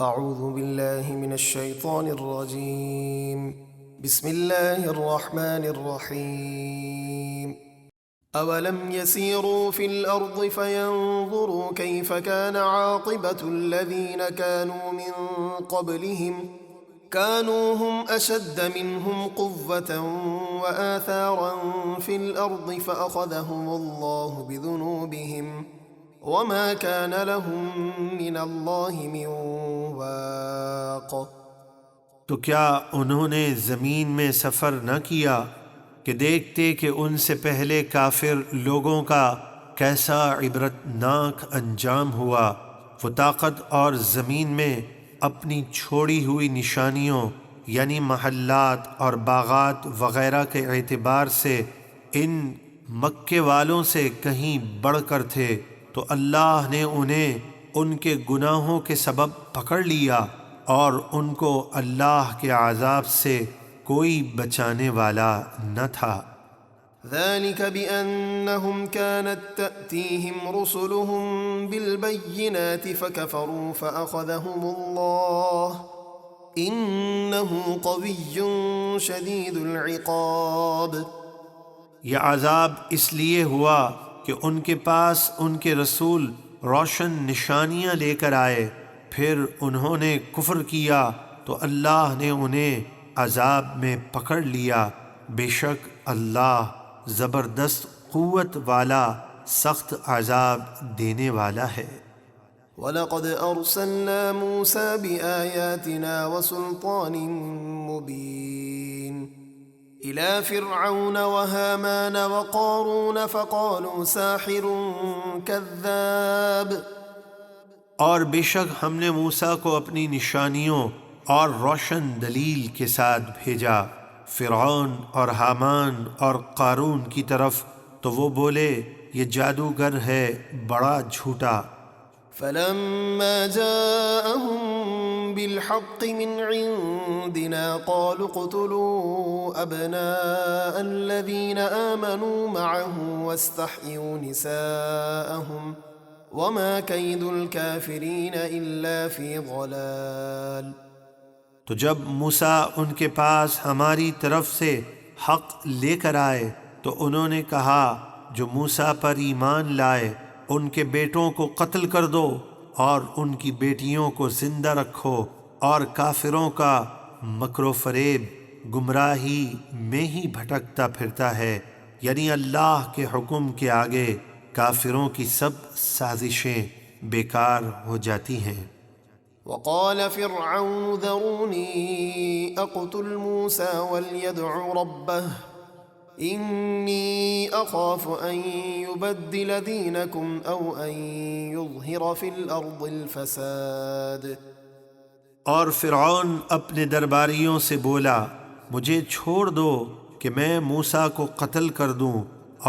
اعوذ باللہ من الشیطان الرجیم بسم اللہ الرحمن الرحیم اولم يسيروا في الارض فينظروا كيف كان عاقبة الذين كانوا من قبلهم كانوا هم اشد منهم قوة وآثارا في الارض فاخذهم الله بذنوبهم وما كان لهم من الله من واق۔ تو کیا انہوں نے زمین میں سفر نہ کیا کہ دیکھتے کہ ان سے پہلے کافر لوگوں کا کیسا عبرتناک انجام ہوا؟ وہ طاقت اور زمین میں اپنی چھوڑی ہوئی نشانیوں یعنی محلات اور باغات وغیرہ کے اعتبار سے ان مکے والوں سے کہیں بڑھ کر تھے، تو اللہ نے انہیں ان کے گناہوں کے سبب پکڑ لیا اور ان کو اللہ کے عذاب سے کوئی بچانے والا نہ تھا۔ ذلك بأنهم كانت تأتيهم رسلهم بالبينات فكفروا فأخذهم الله إنه قوي شديد العقاب۔ یہ عذاب اس لیے ہوا کہ ان کے پاس ان کے رسول روشن نشانیاں لے کر آئے، پھر انہوں نے کفر کیا تو اللہ نے انہیں عذاب میں پکڑ لیا، بے شک اللہ زبردست قوت والا سخت عذاب دینے والا ہے۔ وَلَقَدْ أَرْسَلْنَا مُوسَى بِآيَاتِنَا وَسُلْطَانٍ مُبِينٍ إِلَى فِرْعَوْنَ وَهَامَانَ وَقَارُونَ فَقَالُوا سَاحِرٌ كَذَّابٌ۔ اور بے شک ہم نے موسیٰ کو اپنی نشانیوں اور روشن دلیل کے ساتھ بھیجا فرعون اور حامان اور قارون کی طرف، تو وہ بولے یہ جادوگر ہے بڑا جھوٹا۔ فَلَمَّا جَاءَهُم بِالْحَقِّ مِنْ عِنْدِنَا قَالُوا اقْتُلُوا أَبْنَاءَ الَّذِينَ آمَنُوا مَعَهُ وَاسْتَحْيُوا نِسَاءَهُمْ وَمَا كَيْدُ الْكَافِرِينَ إِلَّا فِي ضَلَالٍ۔ تو جب موسیٰ ان کے پاس ہماری طرف سے حق لے کر آئے تو انہوں نے کہا جو موسیٰ پر ایمان لائے ان کے بیٹوں کو قتل کر دو اور ان کی بیٹیوں کو زندہ رکھو، اور کافروں کا مکر و فریب گمراہی میں ہی بھٹکتا پھرتا ہے، یعنی اللہ کے حکم کے آگے کافروں کی سب سازشیں بیکار ہو جاتی ہیں۔ وقال فرعون ذروني اقتل موسى وليدع ربه إني أخاف أن يبدل دينكم أو أن يظهر في الأرض الفساد۔ اور فرعون اپنے درباریوں سے بولا مجھے چھوڑ دو کہ میں موسیٰ کو قتل کر دوں،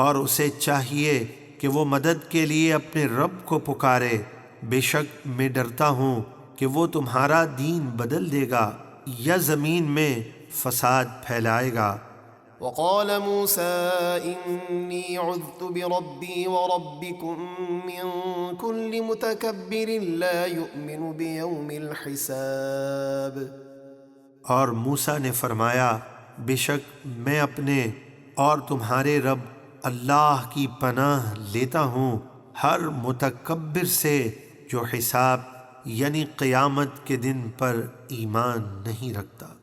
اور اسے چاہیے کہ وہ مدد کے لیے اپنے رب کو پکارے، بے شک میں ڈرتا ہوں کہ وہ تمہارا دین بدل دے گا یا زمین میں فساد پھیلائے گا۔ وقال موسى إني عذت بربي وربكم من كل متكبر لا يؤمن بيوم الحساب۔ اور موسیٰ نے فرمایا بے شک میں اپنے اور تمہارے رب اللہ کی پناہ لیتا ہوں ہر متکبر سے جو حساب یعنی قیامت کے دن پر ایمان نہیں رکھتا۔